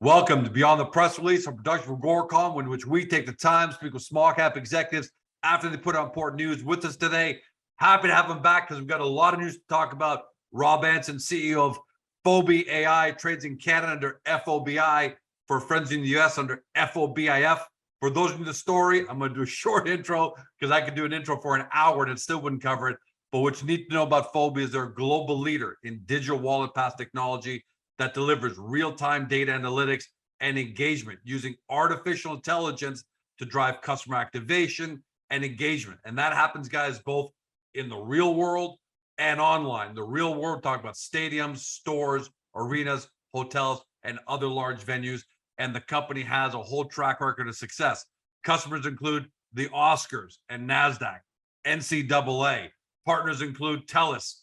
Welcome to Beyond the Press Release, a production of AGORACOM, in which we take the time to speak with small cap executives after they put out important news. With us today, happy to have them back because we've got a lot of news to talk about. Rob Anson, CEO of FOBI AI, trades in Canada under FOBI, for friends in the US under FOBIF. For those of you in the story, I'm going to do a short intro because I could do an intro for an hour and it still wouldn't cover it. But what you need to know about FOBI is they're a global leader in digital wallet pass technology that delivers real-time data analytics and engagement using artificial intelligence to drive customer activation and engagement. And that happens, guys, both in the real world and online. The real world, talk about stadiums, stores, arenas, hotels, and other large venues. And the company has a whole track record of success. Customers include the Oscars and NASDAQ, NCAA. Partners include Telus,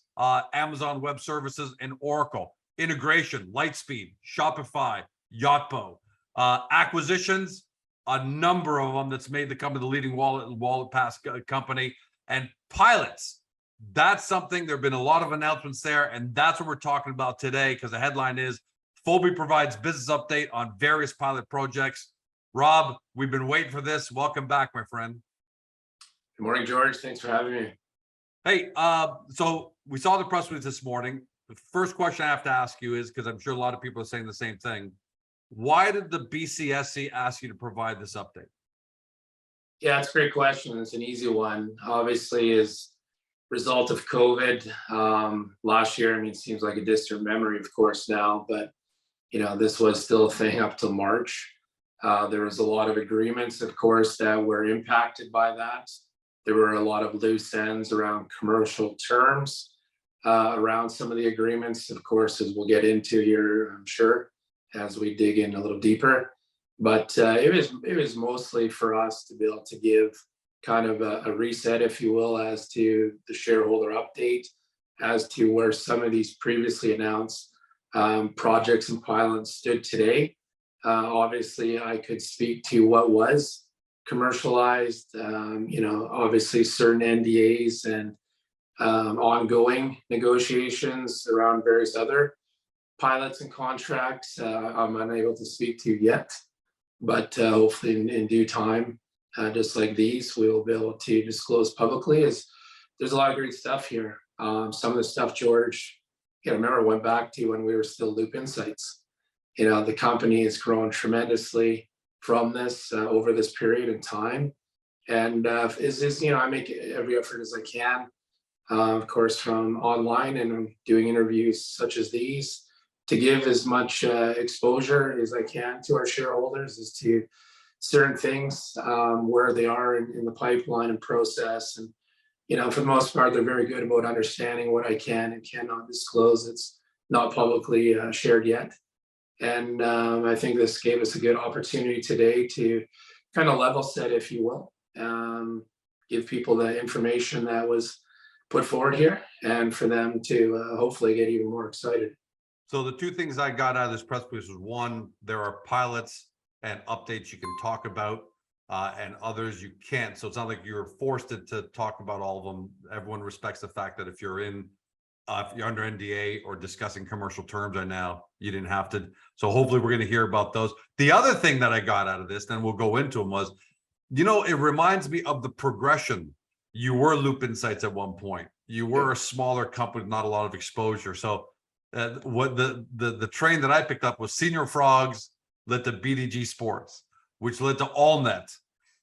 Amazon Web Services, and Oracle. Integration, Lightspeed, Shopify, Yotpo. Acquisitions, a number of them that's made the company the leading wallet pass company. And pilots, that's something, there have been a lot of announcements there, and that's what we're talking about today because the headline is FOBI provides business update on various pilot projects. Rob, we've been waiting for this. Welcome back, my friend. Good morning, George. Thanks for having me. Hey, so we saw the press release this morning. The first question I have to ask you is, because I'm sure a lot of people are saying the same thing, why did the BCSC ask you to provide this update? Yeah, it's a great question. It's an easy one. Obviously, as a result of COVID last year, I mean, it seems like a distant memory, of course, now, but this was still a thing up till March. There was a lot of agreements, of course, that were impacted by that. There were a lot of loose ends around commercial terms around some of the agreements, of course, as we'll get into here, I'm sure, as we dig in a little deeper. But it was mostly for us to be able to give kind of a reset, if you will, as to the shareholder update, as to where some of these previously announced projects and pilots stood today. Obviously, I could speak to what was commercialized, obviously certain NDAs and ongoing negotiations around various other pilots and contracts I'm unable to speak to yet, but hopefully in due time, just like these, we will be able to disclose publicly. As there's a lot of great stuff here. Some of the stuff, George, remember went back to when we were still Loop Insights. The company has grown tremendously from this over this period in time, and I make every effort as I can. Of course, from online, and I'm doing interviews such as these to give as much exposure as I can to our shareholders as to certain things, where they are in the pipeline and process. And, for the most part, they're very good about understanding what I can and cannot disclose. It's not publicly shared yet. And I think this gave us a good opportunity today to kind of level set, if you will, give people the information that was put forward here, and for them to hopefully get even more excited. So the two things I got out of this press release was, one, there are pilots and updates you can talk about, and others you can't. So it's not like you're forced to talk about all of them. Everyone respects the fact that if you're under NDA or discussing commercial terms right now, you didn't have to. So hopefully we're going to hear about those. The other thing that I got out of this, then we'll go into them, was, it reminds me of the progression. You were Loop Insights at one point. You were a smaller company, not a lot of exposure. So what the train that I picked up was Senior Frogs led to BDG Sports, which led to Allnet,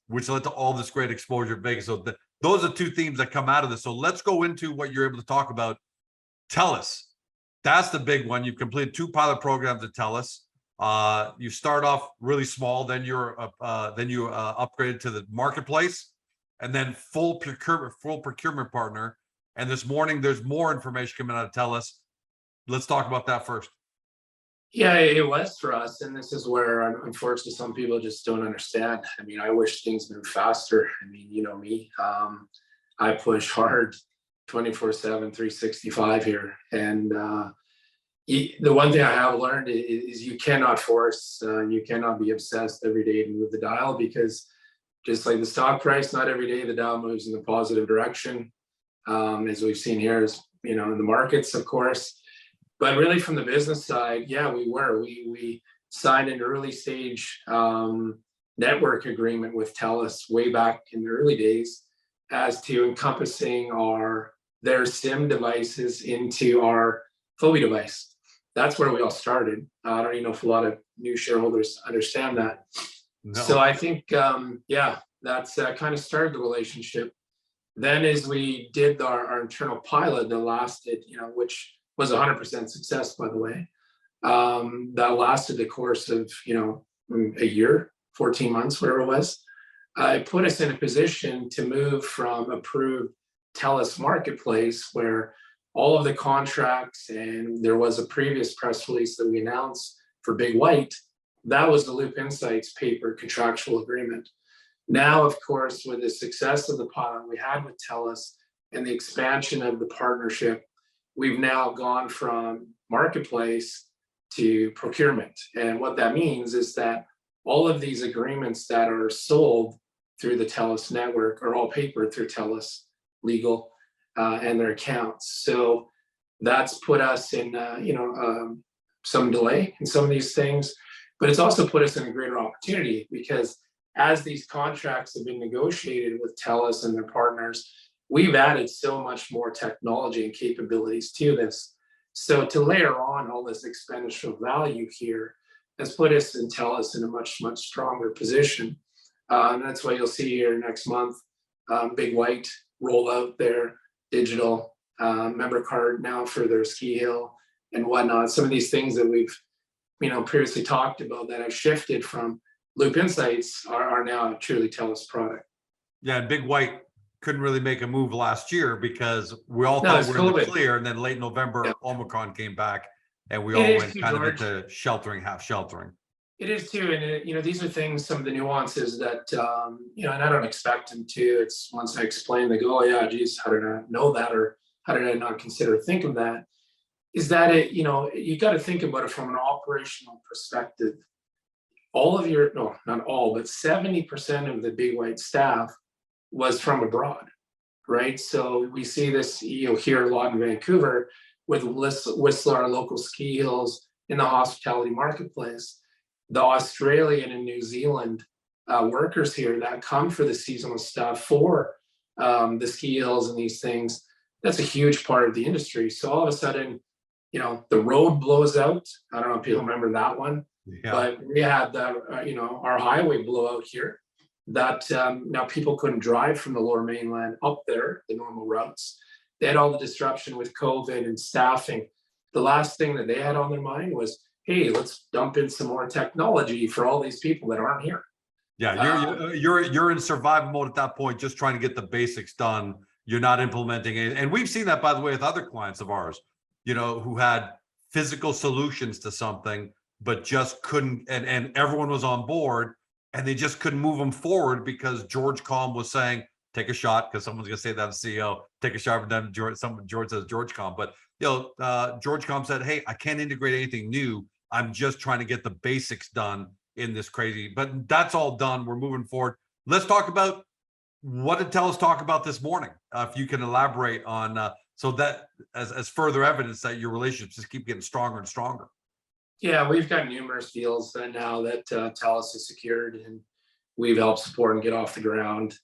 which led to all this great exposure in Vegas. So those are two themes that come out of this. So let's go into what you're able to talk about. Telus, that's the big one. You've completed 2 pilot programs at Telus. You start off really small, then you upgraded to the marketplace, and then full procurement partner. And this morning, there's more information coming out of Telus. Let's talk about that first. Yeah, it was for us. And this is where, unfortunately, some people just don't understand. I mean, I wish things moved faster. I mean, you know me, I push hard 24/7, 365 here. And the one thing I have learned is you cannot force, you cannot be obsessed every day to move the dial, because just like the stock price, not every day the dial moves in the positive direction, as we've seen here, in the markets, of course. But really from the business side, yeah, we signed an early stage network agreement with Telus way back in the early days as to encompassing their SIM devices into our FOBI device. That's where we all started. I don't even know if a lot of new shareholders understand that. No. So I think, yeah, that's kind of started the relationship. Then as we did our internal pilot that lasted, which was 100% success, by the way, that lasted the course of, a year, 14 months, whatever it was. It put us in a position to move from approved Telus marketplace where all of the contracts, and there was a previous press release that we announced for Big White, that was the Loop Insights paper contractual agreement. Now, of course, with the success of the pilot we had with Telus and the expansion of the partnership, we've now gone from marketplace to procurement. And what that means is that all of these agreements that are sold through the Telus network are all papered through Telus legal and their accounts. So that's put us in, some delay in some of these things, but it's also put us in a greater opportunity because as these contracts have been negotiated with Telus and their partners, we've added so much more technology and capabilities to this. So to layer on all this exponential value here has put us and Telus in a much, much stronger position. And that's why you'll see here next month, Big White roll out their digital member card now for their ski hill and whatnot. Some of these things that we've, previously talked about that have shifted from Loop Insights are now a truly Telus product. Yeah, and Big White couldn't really make a move last year because we all thought we were in the clear, and then late November, Omicron came back, and we all went kind of into sheltering, half sheltering. It is too, and these are things, some of the nuances that and I don't expect them to. It's once I explain, they go, "Oh yeah, geez, how did I know that?" Or "How did I not consider think of that?" Is that you got to think about it from an operational perspective. All of your, no, not all, but 70% of the Big White staff was from abroad, right? So we see this, here a lot in Vancouver with Whistler, our local ski hills in the hospitality marketplace. The Australian and New Zealand workers here that come for the seasonal stuff for the ski hills and these things, that's a huge part of the industry. So all of a sudden, the road blows out. I don't know if people remember that one. Yeah. But we had our highway blow out here that now people couldn't drive from the Lower Mainland up there, the normal routes. They had all the disruption with COVID and staffing. The last thing that they had on their mind was, hey, let's dump in some more technology for all these people that aren't here. Yeah, you're in survival mode at that point, just trying to get the basics done. You're not implementing it. And we've seen that, by the way, with other clients of ours, who had physical solutions to something, but just couldn't, and everyone was on board, and they just couldn't move them forward because GeorgeCom was saying, take a shot, because someone's going to say that as CEO, take a shot for them. George says GeorgeCom, but GeorgeCom said, hey, I can't integrate anything new. I'm just trying to get the basics done in this crazy, but that's all done. We're moving forward. Let's talk about what did Telus talk about this morning? If you can elaborate on, so that as further evidence that your relationships just keep getting stronger and stronger. Yeah, we've got numerous deals now that Telus has secured, and we've helped support and get off the ground.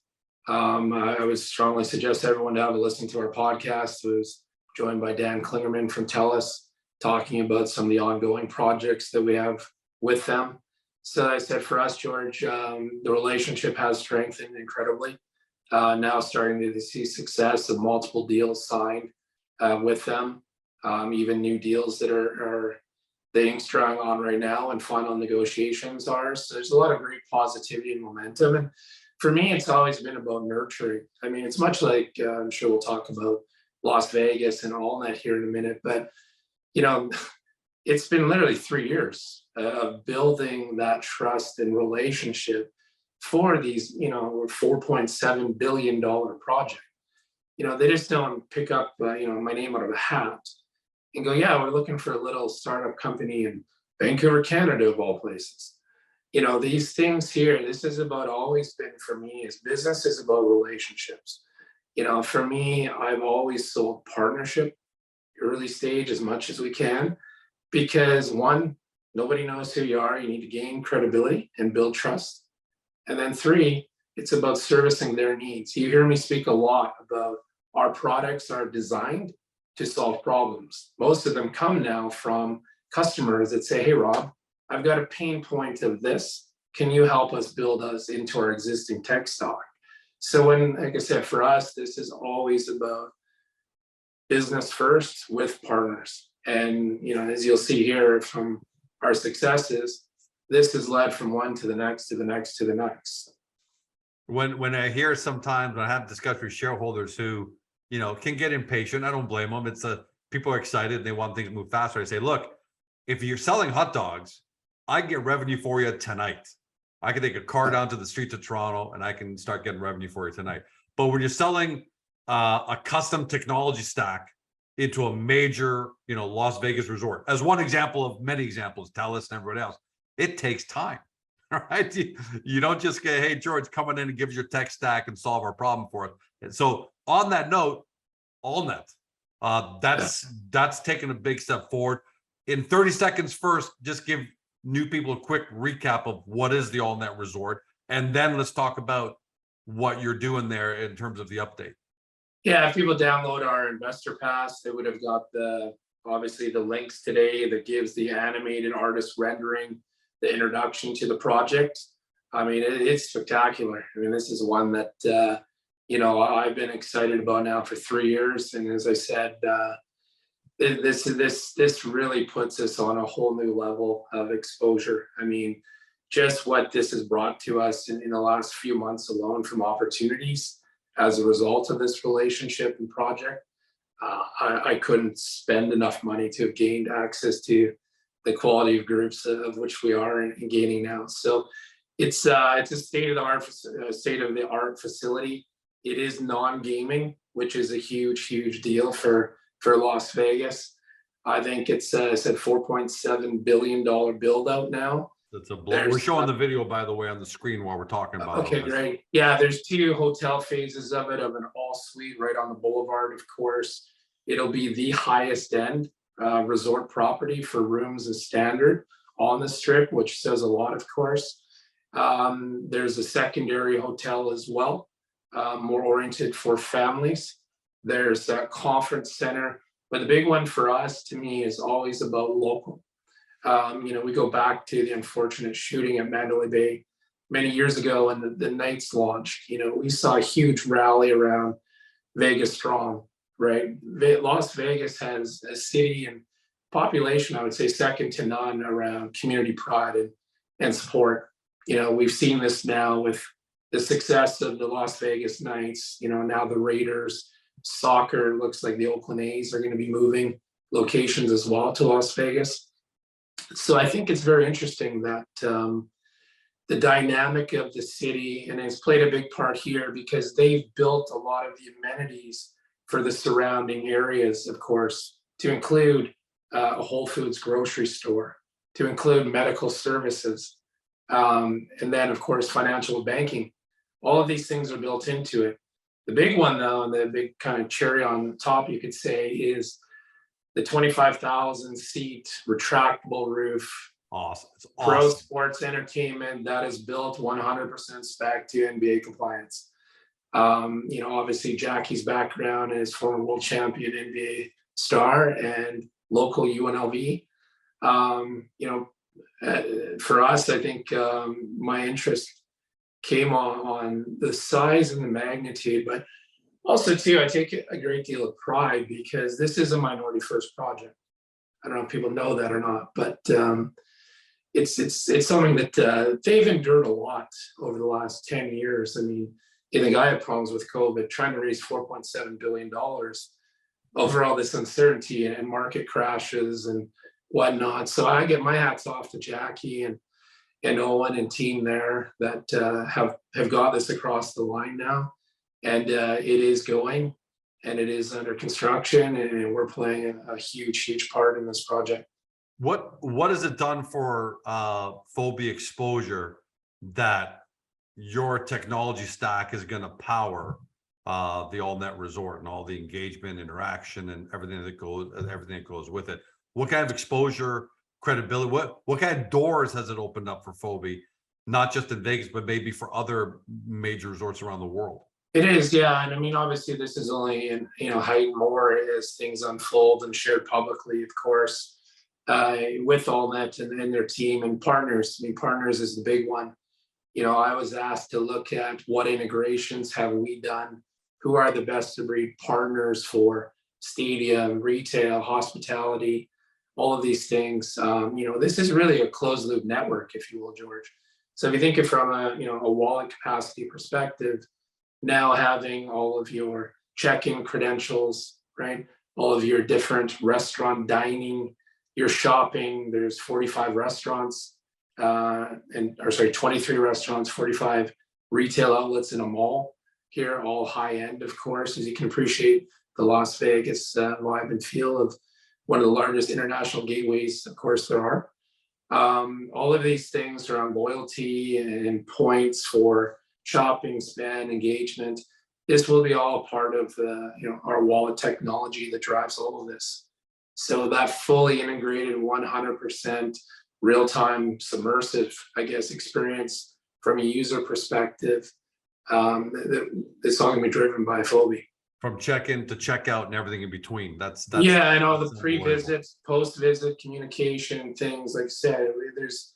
I would strongly suggest everyone to have a listen to our podcast. It was joined by Dan Klingerman from Telus, talking about some of the ongoing projects that we have with them. So I said, for us, George, the relationship has strengthened incredibly. Now starting to see success of multiple deals signed with them, even new deals that are the ink strung on right now and final negotiations are. So there's a lot of great positivity and momentum. And for me, it's always been about nurturing. I mean, it's much like, I'm sure we'll talk about Las Vegas and Allnet here in a minute, but it's been literally 3 years of building that trust and relationship for these, $4.7 billion project. They just don't pick up, my name out of a hat and go, yeah, we're looking for a little startup company in Vancouver, Canada, of all places. These things here, this is about always been for me, is business is about relationships. For me, I've always sold partnership early stage as much as we can, because one, Nobody knows who you are. You need to gain credibility and build trust. And then 3, it's about servicing their needs. You hear me speak a lot about our products are designed to solve problems. Most of them come now from customers that say, hey, Rob, I've got a pain point of this. Can you help us build us into our existing tech stock? So when, like I said, for us, this is always about business first with partners. And, as you'll see here from our successes, this has led from one to the next, to the next, to the next. When I hear sometimes when I have discussions with shareholders who, can get impatient, I don't blame them. It's people are excited and they want things to move faster. I say, look, if you're selling hot dogs, I can get revenue for you tonight. I can take a car down to the streets of Toronto and I can start getting revenue for you tonight. But when you're selling a custom technology stack into a major, Las Vegas resort, as one example of many examples, Telus and everybody else, it takes time. All right. You don't just get, hey, George, coming in and give your tech stack and solve our problem for us. And so on that note, Allnet, that's taken a big step forward. In 30 seconds first, just give new people a quick recap of what is the Allnet resort. And then let's talk about what you're doing there in terms of the update. Yeah, if people download our investor pass, they would have got obviously the links today that gives the animated artist rendering, the introduction to the project. I mean, it's spectacular. I mean, this is one that, I've been excited about now for 3 years. And as I said, this really puts us on a whole new level of exposure. I mean, just what this has brought to us in the last few months alone from opportunities as a result of this relationship and project. I couldn't spend enough money to have gained access to the quality of groups of which we are and gaining now. So it's a state of the art facility. It is non-gaming, which is a huge deal for Las Vegas. I think it's said $4.7 billion build out now. That's a blow. We're showing the video, by the way, on the screen while we're talking about it. Okay, great. Yeah, there's 2 hotel phases of it, of an all suite right on the boulevard, of course. It'll be the highest end resort property for rooms and standard on the strip, which says a lot, of course. There's a secondary hotel as well, more oriented for families. There's a conference center, but the big one for us, to me, is always about local. We go back to the unfortunate shooting at Mandalay Bay many years ago when the Knights launched. We saw a huge rally around Vegas Strong, right? Las Vegas has a city and population, I would say, second to none around community pride and support. We've seen this now with the success of the Las Vegas Knights, now the Raiders. Soccer, looks like the Oakland A's are going to be moving locations as well to Las Vegas. So I think it's very interesting that the dynamic of the city, and it's played a big part here because they've built a lot of the amenities for the surrounding areas, of course, to include a Whole Foods grocery store, to include medical services, and then, of course, financial banking. All of these things are built into it. The big one, though, and the big kind of cherry on the top, you could say, is the 25,000 seat retractable roof. Awesome. It's Pro awesome. sports entertainment that is built 100% spec to NBA compliance. Obviously Jackie's background is former world champion NBA star and local UNLV. For us, I think my interest came on the size and the magnitude, but also too, I take a great deal of pride because this is a minority first project. I don't know if people know that or not, but it's something that they've endured a lot over the last 10 years. I mean, I think I had problems with COVID, trying to raise $4.7 billion over all this uncertainty and market crashes and whatnot. So I get my hats off to Jackie and Owen and team there that have got this across the line now. And it is going, and it is under construction, and we're playing a huge part in this project. What has it done for FOBI exposure that your technology stack is going to power the Allnet resort and all the engagement, interaction, and everything that goes with it? What kind of exposure, credibility? What kind of doors has it opened up for FOBI, not just in Vegas, but maybe for other major resorts around the world? It is, yeah, and I mean, obviously, this is only in heightened more as things unfold and shared publicly, of course, with Allnet and their team and partners. I mean, partners is the big one. I was asked to look at what integrations have we done, who are the best of breed partners for stadium, retail, hospitality, all of these things. This is really a closed loop network, if you will, George. So if you think it from a wallet capacity perspective, now having all of your check-in credentials, right? All of your different restaurant dining, your shopping, there's 45 restaurants, 23 restaurants, 45 retail outlets in a mall here, all high end, of course, as you can appreciate the Las Vegas vibe and feel of one of the largest international gateways, of course, there are. All of these things around loyalty and points for shopping, spend, engagement. This will be all part of our wallet technology that drives all of this. So that fully integrated 100% real-time submersive, experience from a user perspective, it's all gonna be driven by FOBI. From check-in to checkout and everything in between. That's yeah, and all the pre-visits, post-visit communication, things like I said, there's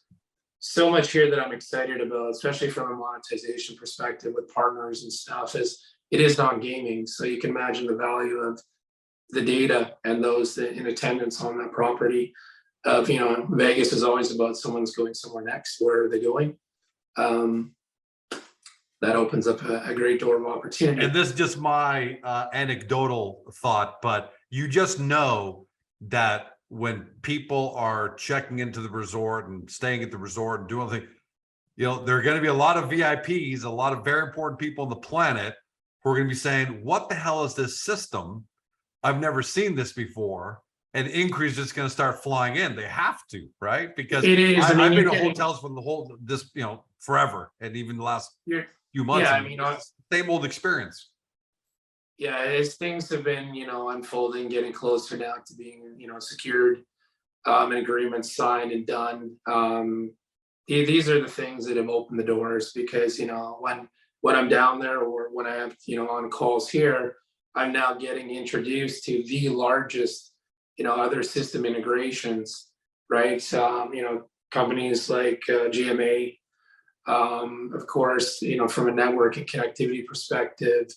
so much here that I'm excited about, especially from a monetization perspective with partners and stuff, is it is non-gaming. So you can imagine the value of the data and those in attendance on that property. Vegas is always about someone's going somewhere next. Where are they going? That opens up a great door of opportunity. And this is just my anecdotal thought, but you just know that when people are checking into the resort and staying at the resort and doing things, there are going to be a lot of VIPs, a lot of very important people on the planet who are going to be saying, what the hell is this system? I've never seen this before. And inquiries is going to start flying in. They have to, right? Because it is. I've been to hotels from the whole, forever. And even the last few months, same old experience. Yeah, as things have been, unfolding, getting closer now to being, secured, and agreements signed and done. These are the things that have opened the doors because, when I'm down there or when I have, on calls here, I'm now getting introduced to the largest, other system integrations, right? Companies like GMA, of course, from a network and connectivity perspective,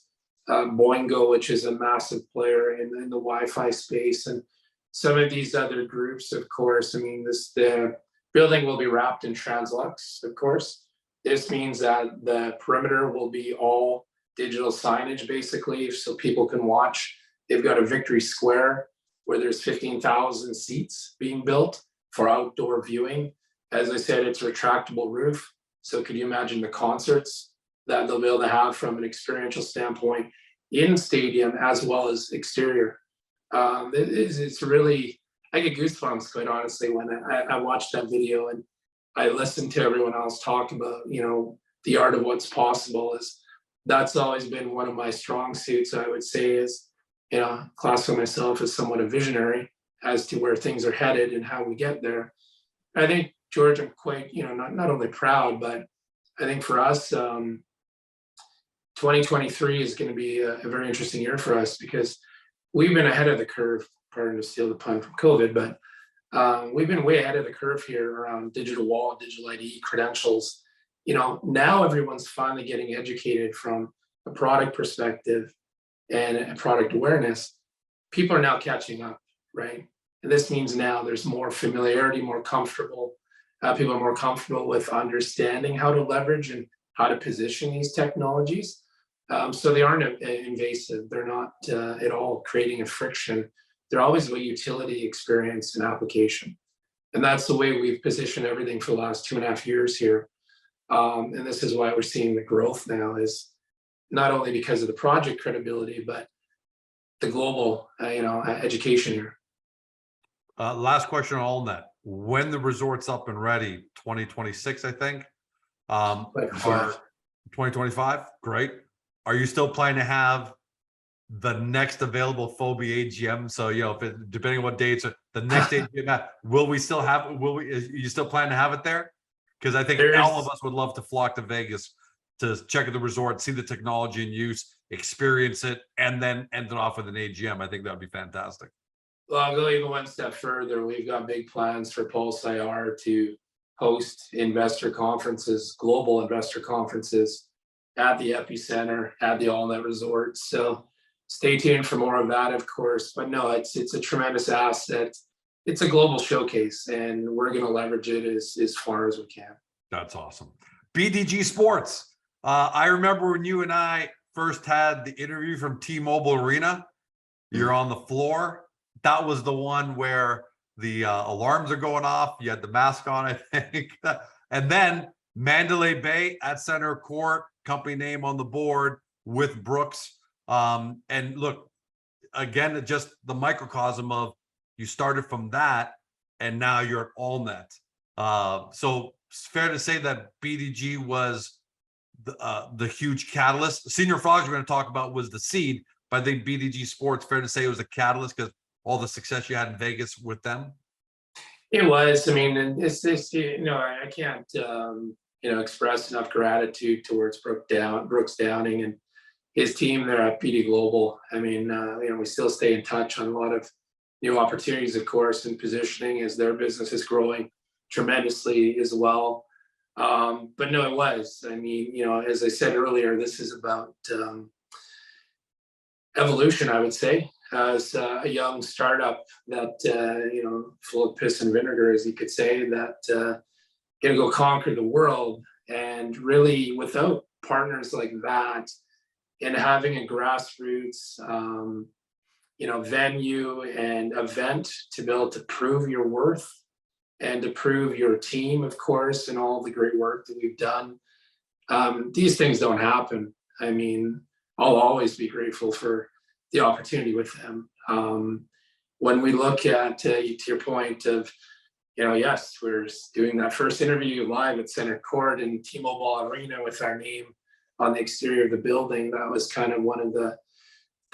Boingo, which is a massive player in the Wi-Fi space, and some of these other groups, of course. The building will be wrapped in Translux, of course. This means that the perimeter will be all digital signage, basically, so people can watch. They've got a Victory Square where there's 15,000 seats being built for outdoor viewing. As I said, it's a retractable roof. So could you imagine the concerts that they'll be able to have from an experiential standpoint in stadium as well as exterior? It's really, I get goosebumps, quite honestly, when I watched that video and I listened to everyone else talk about, the art of what's possible. That's always been one of my strong suits, I would say, is, classify myself as somewhat a visionary as to where things are headed and how we get there. I think, George, I'm quite, not only proud, but I think for us, 2023 is going to be a very interesting year for us because we've been ahead of the curve, pardon to steal the pun from COVID, but we've been way ahead of the curve here around digital wallet, digital ID, credentials. Now everyone's finally getting educated from a product perspective and a product awareness. People are now catching up, right? And this means now there's more familiarity, more comfortable. People are more comfortable with understanding how to leverage and how to position these technologies. So they aren't invasive. They're not at all creating a friction. They're always about utility, experience, and application. And that's the way we've positioned everything for the last 2.5 years here. And this is why we're seeing the growth now, is not only because of the project credibility, but the global, education here. Last question on Allnet. When the resort's up and ready, 2026, I think. 2025, great. Are you still planning to have the next available FOBI AGM. So, you know, if depending on what dates, the next AGM, will we still have, you still plan to have it there? Because I think all of us would love to flock to Vegas to check out the resort, see the technology in use, experience it, and then end it off with an AGM. I think that would be fantastic. Well, I'll go even one step further. We've got big plans for Pulse IR to host investor conferences, global investor conferences at the epicenter, at the Allnet Resort. So stay tuned for more of that, of course. But no, it's a tremendous asset. It's a global showcase, and we're going to leverage it as far as we can. That's awesome. BDG Sports. I remember when you and I first had the interview from T-Mobile Arena. You're on the floor. That was the one where the alarms are going off. You had the mask on, I think. And then Mandalay Bay at center court, company name on the board with Brooks. And look, again, just the microcosm of you started from that and now you're at Allnet. So it's fair to say that BDG was the huge catalyst. Senior Frogs we're going to talk about was the seed, but I think BDG Sports, fair to say it was a catalyst because all the success you had in Vegas with them. It was. I mean, it's I can't express enough gratitude towards Brooks Downing and his team there at BD Global. I mean, we still stay in touch on a lot of new opportunities, of course, and positioning as their business is growing tremendously as well. But no, it was. I mean, as I said earlier, this is about evolution, I would say, as a young startup that, full of piss and vinegar, as you could say, that going to go conquer the world. And really, without partners like that, and having a grassroots, venue and event to be able to prove your worth and to prove your team, of course, and all the great work that we've done. These things don't happen. I mean, I'll always be grateful for the opportunity with them. When we look at, to your point of, yes, we're doing that first interview live at Center Court in T-Mobile Arena with our name on the exterior of the building. That was kind of one of the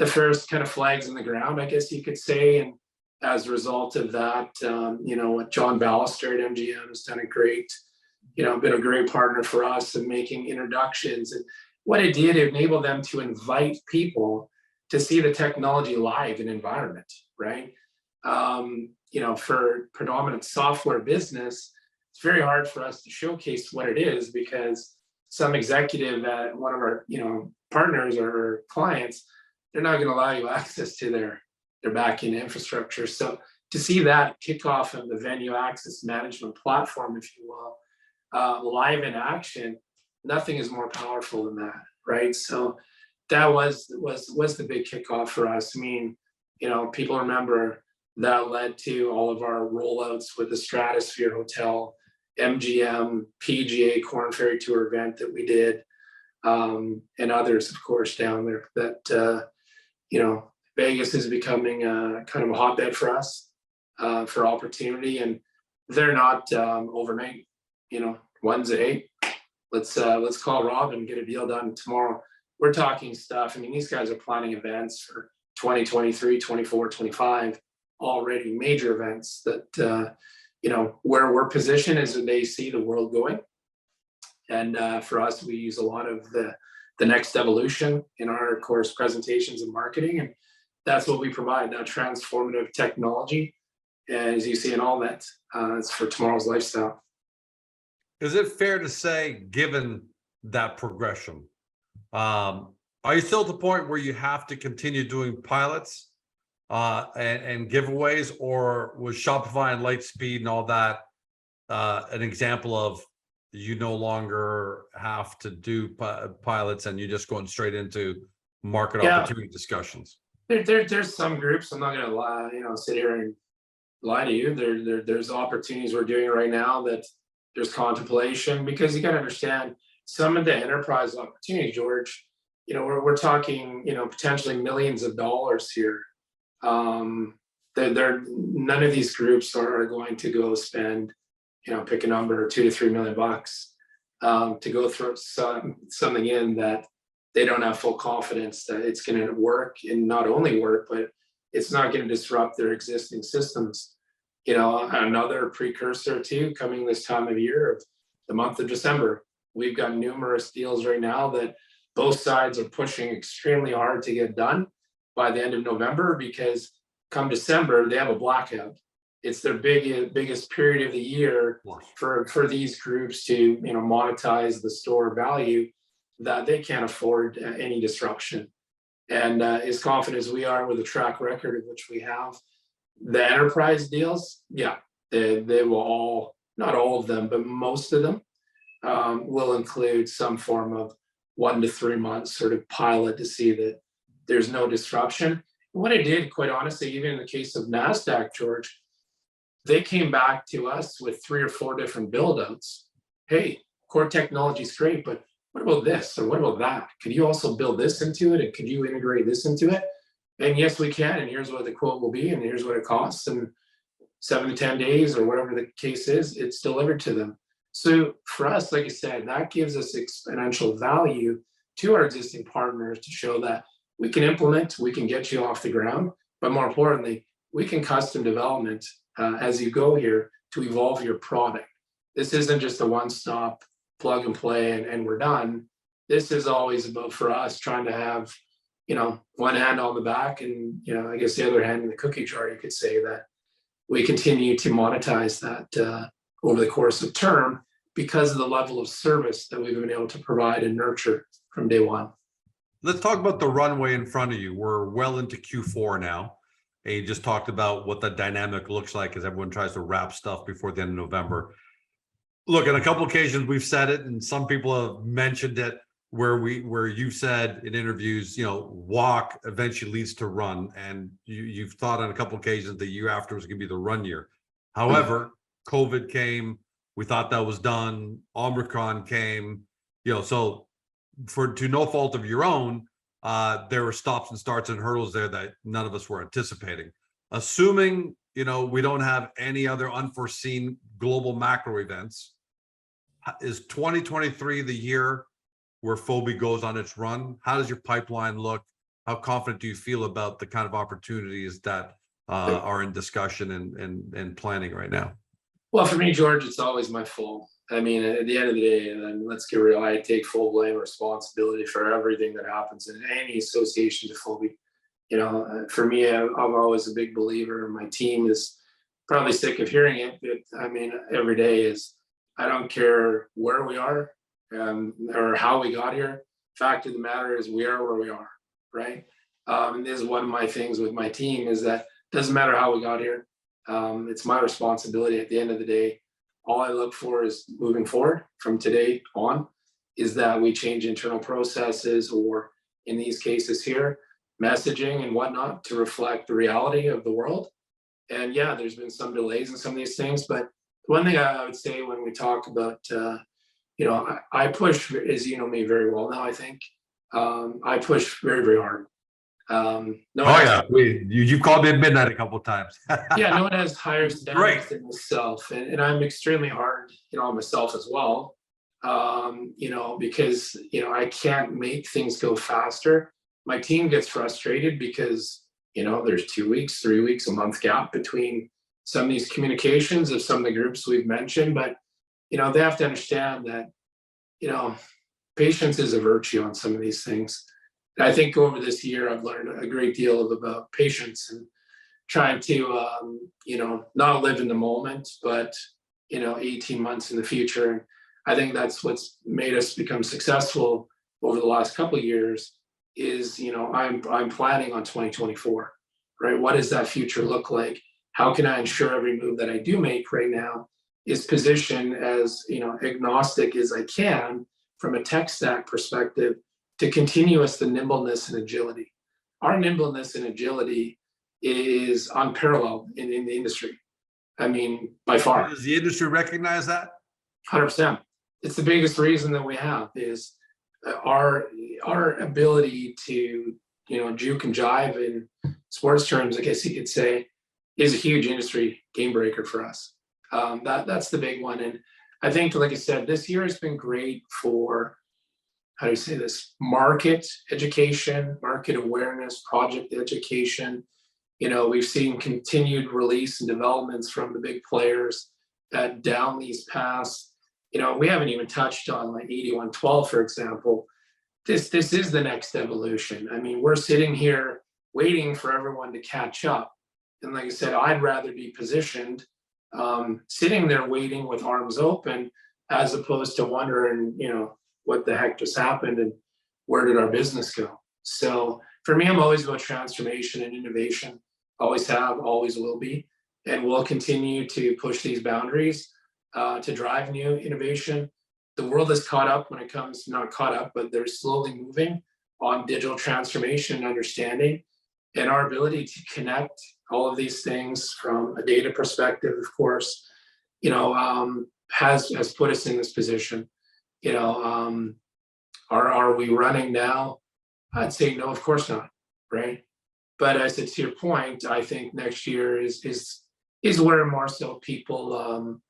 first kind of flags in the ground, I guess you could say. And as a result of that, what John Ballister at MGM has done been a great partner for us in making introductions. And what it did, it enabled them to invite people to see the technology live in environment, right? For predominant software business, it's very hard for us to showcase what it is because some executive at one of our, partners or clients, they're not going to allow you access to their back-end infrastructure. So to see that kickoff of the venue access management platform, if you will, live in action, nothing is more powerful than that, right? So that was the big kickoff for us. I mean, people remember that led to all of our rollouts with the Stratosphere Hotel, MGM, PGA Korn Ferry Tour event that we did, and others, of course, down there. That Vegas is becoming kind of a hotbed for us for opportunity, and they're not overnight. One's at 8. Let's call Rob and get a deal done tomorrow. We're talking stuff. I mean, these guys are planning events for 2023, 24, 25, already major events that, where we're positioned is they see the world going. And for us, we use a lot of the next evolution in our course presentations and marketing. And that's what we provide, that transformative technology. And as you see in Allnet, it's for tomorrow's lifestyle. Is it fair to say, given that progression, are you still at the point where you have to continue doing pilots and giveaways, or was Shopify and Lightspeed and all that an example of you no longer have to do pilots and you're just going straight into market opportunity discussions? There's some groups, I'm not going to lie, sit here and lie to you. There's opportunities we're doing right now that there's contemplation, because you got to understand some of the enterprise opportunities, George, we're talking, potentially millions of dollars here. None of these groups are going to go spend, pick a number, $2 to $3 million to go throw something in that they don't have full confidence that it's going to work, and not only work, but it's not going to disrupt their existing systems. You know, another precursor to coming this time of year, of the month of December, we've got numerous deals right now that both sides are pushing extremely hard to get done by the end of November, because come December, they have a blackout. It's their biggest period of the year for these groups to, you know, monetize the store value, that they can't afford any disruption. And as confident as we are with the track record of which we have, the enterprise deals, yeah, they will all, not all of them, but most of them will include some form of 1 to 3 months sort of pilot to see that there's no disruption. What I did, quite honestly, even in the case of NASDAQ, George, they came back to us with 3 or 4 different build outs. Hey, core technology is great, but what about this? Or what about that? Could you also build this into it? And could you integrate this into it? And yes, we can. And here's what the quote will be. And here's what it costs. And 7 to 10 days or whatever the case is, it's delivered to them. So for us, like I said, that gives us exponential value to our existing partners to show that we can implement, we can get you off the ground, but more importantly, we can custom development as you go here to evolve your product. This isn't just a one-stop plug and play and we're done. This is always about, for us, trying to have, you know, one hand on the back and, you know, I guess the other hand in the cookie jar, you could say, that we continue to monetize that over the course of term because of the level of service that we've been able to provide and nurture from day one. Let's talk about the runway in front of you. We're well into Q4 now. And you just talked about what the dynamic looks like as everyone tries to wrap stuff before the end of November. Look, on a couple occasions we've said it, and some people have mentioned it, where you've said in interviews, you know, walk eventually leads to run, and you've thought on a couple occasions the year after was going to be the run year. However, COVID came. We thought that was done. Omicron came. You know, so to no fault of your own, there were stops and starts and hurdles there that none of us were anticipating. Assuming, you know, we don't have any other unforeseen global macro events, is 2023 the year where FOBI goes on its run? How does your pipeline look? How confident do you feel about the kind of opportunities that are in discussion and planning right now? Well, for me, George, it's always my fault. I mean, at the end of the day, and let's get real, I take full blame and responsibility for everything that happens in any association to FOBI. You know, for me, I'm always a big believer, and my team is probably sick of hearing it, but I mean, every day is, I don't care where we are or how we got here. Fact of the matter is we are where we are, right? And this is one of my things with my team, is that it doesn't matter how we got here. It's my responsibility at the end of the day. All I look for is moving forward from today on, is that we change internal processes, or in these cases here, messaging and whatnot, to reflect the reality of the world. And yeah, there's been some delays in some of these things, but one thing I would say when we talk about, you know, I push, as you know me very well now, I think, I push very, very hard. You've called me at midnight a couple of times. Yeah, no one has higher standards than myself, and I'm extremely hard, you know, on myself as well. You know, because, you know, I can't make things go faster. My team gets frustrated because, you know, there's 2 weeks, 3 weeks, a month gap between some of these communications of some of the groups we've mentioned, but, you know, they have to understand that, you know, patience is a virtue on some of these things. I think over this year, I've learned a great deal about patience and trying to, you know, not live in the moment, but, you know, 18 months in the future. And I think that's what's made us become successful over the last couple of years is, you know, I'm planning on 2024, right? What does that future look like? How can I ensure every move that I do make right now is positioned as, you know, agnostic as I can from a tech stack perspective, to continue us the nimbleness and agility. Our nimbleness and agility is unparalleled in the industry. I mean, by far. Does the industry recognize that? 100%. It's the biggest reason that we have is our ability to, you know, juke and jive in sports terms, I guess you could say, is a huge industry game breaker for us. That's the big one. And I think, like I said, this year has been great for how do you say this, market education, market awareness, project education. We've seen continued release and developments from the big players that down these paths. We haven't even touched on like 8112, for example. This is the next evolution. I mean, we're sitting here waiting for everyone to catch up. And like I said, I'd rather be positioned, sitting there waiting with arms open, as opposed to wondering, what the heck just happened and where did our business go? So for me, I'm always about transformation and innovation. Always have, always will be, and we'll continue to push these boundaries to drive new innovation. The world is caught up when it comes, not caught up, but they're slowly moving on digital transformation and understanding, and our ability to connect all of these things from a data perspective, of course, has put us in this position. Are we running now? I'd say no, of course not, right? But as it's to your point, I think next year is where more so people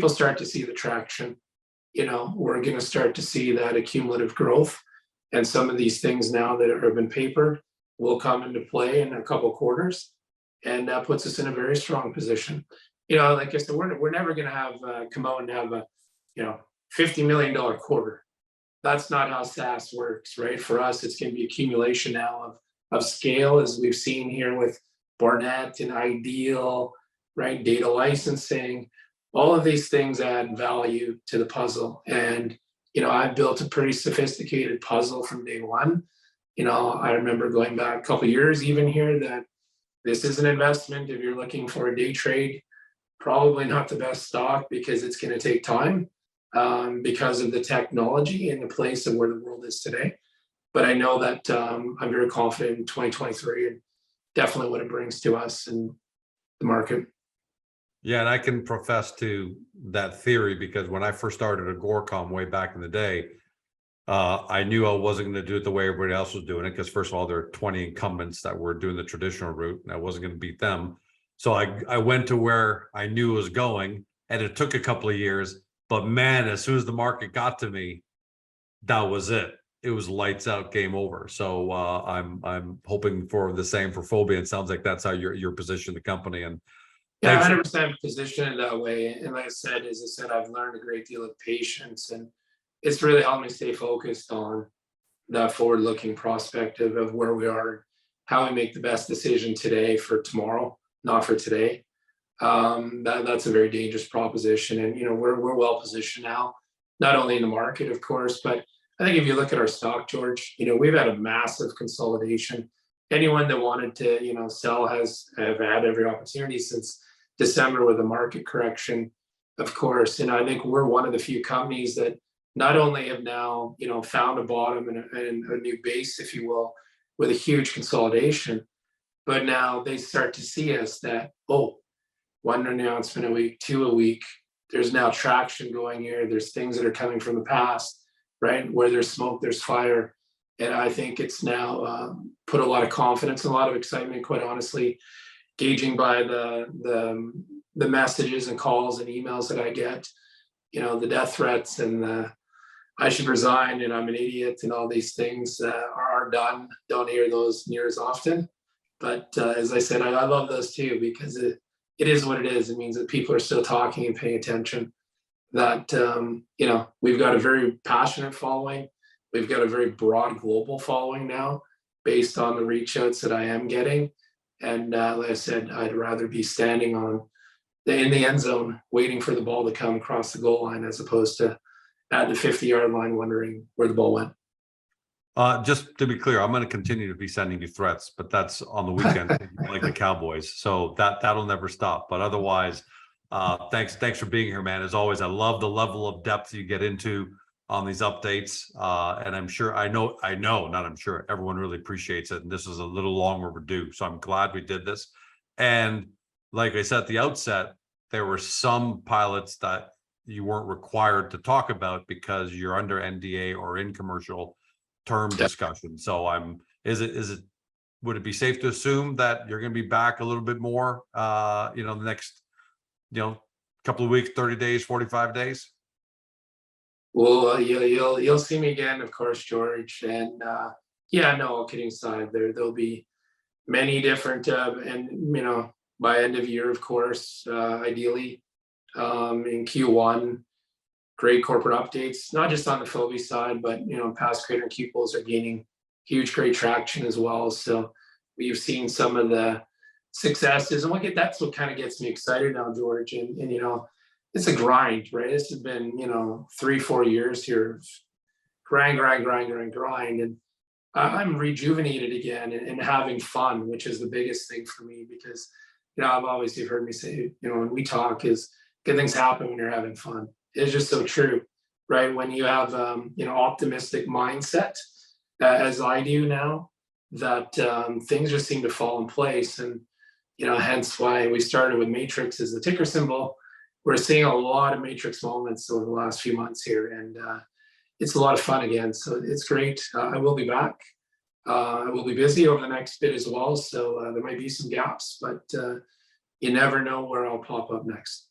start to see the traction. We're going to start to see that accumulative growth, and some of these things now that have been papered will come into play in a couple quarters, and that puts us in a very strong position. Like I said, we're never going to have come out and have a $50 million quarter. That's not how SaaS works, right? For us, it's going to be accumulation now of scale, as we've seen here with Barnett and Ideal, right? Data licensing, all of these things add value to the puzzle. And, I've built a pretty sophisticated puzzle from day one. I remember going back a couple of years even here that this is an investment. If you're looking for a day trade, probably not the best stock, because it's going to take time, because of the technology and the place of where the world is today. But I know that I'm very confident in 2023 and definitely what it brings to us and the market. Yeah, and I can profess to that theory, because when I first started AGORACOM way back in the day, I knew I wasn't going to do it the way everybody else was doing it, because first of all, there are 20 incumbents that were doing the traditional route, and I wasn't going to beat them. So I went to where I knew it was going, and it took a couple of years. But man, as soon as the market got to me, that was it. It was lights out, game over. So I'm hoping for the same for FOBI. It sounds like that's how you're positioned the company. And yeah, 100% position it that way. And like I said, I've learned a great deal of patience, and it's really helped me stay focused on that forward-looking perspective of where we are, how we make the best decision today for tomorrow, not for today. That's a very dangerous proposition, and we're well positioned now, not only in the market, of course, but I think if you look at our stock, George, we've had a massive consolidation. Anyone that wanted to sell have had every opportunity since December with the market correction, of course. And I think we're one of the few companies that not only have now found a bottom and a new base, if you will, with a huge consolidation, but now they start to see us that, one announcement a week, two a week. There's now traction going here. There's things that are coming from the past, right? Where there's smoke, there's fire. And I think it's now put a lot of confidence and a lot of excitement, quite honestly, gauging by the messages and calls and emails that I get, the death threats and the I should resign and I'm an idiot and all these things are done. Don't hear those near as often. But as I said, I love those too, because it is what it is. It means that people are still talking and paying attention, that, we've got a very passionate following. We've got a very broad global following now based on the reach outs that I am getting. And like I said, I'd rather be standing in the end zone, waiting for the ball to come across the goal line, as opposed to at the 50-yard line, wondering where the ball went. Just to be clear, I'm going to continue to be sending you threats, but that's on the weekend, like the Cowboys. So that'll never stop. But otherwise, thanks for being here, man. As always, I love the level of depth you get into on these updates. And I'm sure everyone really appreciates it. And this is a little long overdue. So I'm glad we did this. And like I said at the outset, there were some pilots that you weren't required to talk about because you're under NDA or in commercial term discussion. So would it be safe to assume that you're going to be back a little bit more, the next, couple of weeks, 30 days, 45 days? Well, you'll see me again, of course, George. And yeah, no, all kidding aside, there'll be many different and by end of year, of course, ideally in Q1, great corporate updates, not just on the FOBI side, but past creator and pupils are gaining huge, great traction as well. So we've seen some of the successes, and that's what kind of gets me excited now, George. And it's a grind, right? This has been 3-4 years here of grind, and I'm rejuvenated again and having fun, which is the biggest thing for me, because I've always, you've heard me say, when we talk, is good things happen when you're having fun. It's just so true, right? When you have optimistic mindset, as I do now, that things just seem to fall in place. And hence why we started with Matrix as the ticker symbol. We're seeing a lot of Matrix moments over the last few months here, and it's a lot of fun again. So it's great. I will be back. I will be busy over the next bit as well, so there might be some gaps, but you never know where I'll pop up next.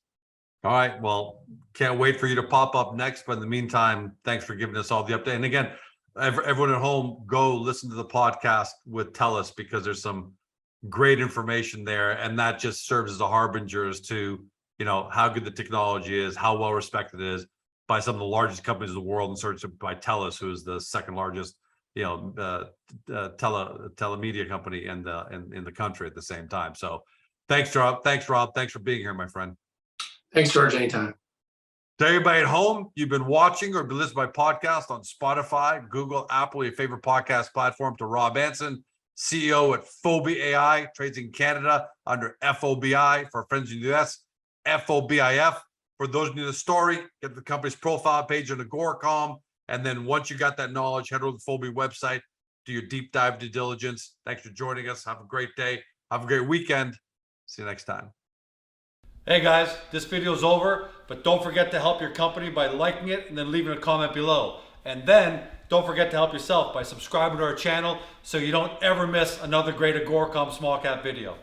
All right. Well, can't wait for you to pop up next. But in the meantime, thanks for giving us all the update. And again, everyone at home, go listen to the podcast with Telus, because there's some great information there, and that just serves as a harbinger as to how good the technology is, how well respected it is by some of the largest companies in the world, and certainly by Telus, who is the second largest telemedia company in the country at the same time. So thanks, Rob. Thanks for being here, my friend. Thanks, George. Anytime. To everybody at home, you've been watching or been listening to my podcast on Spotify, Google, Apple, your favorite podcast platform. To Rob Anson, CEO at FOBI AI, trades in Canada under FOBI. For our friends in the US, FOBIF. For those new to the story, get the company's profile page on AGORACOM. And then once you got that knowledge, head over to the FOBI website, do your deep dive due diligence. Thanks for joining us. Have a great day. Have a great weekend. See you next time. Hey guys, this video is over, but don't forget to help your company by liking it and then leaving a comment below. And then don't forget to help yourself by subscribing to our channel so you don't ever miss another great AGORACOM small cap video.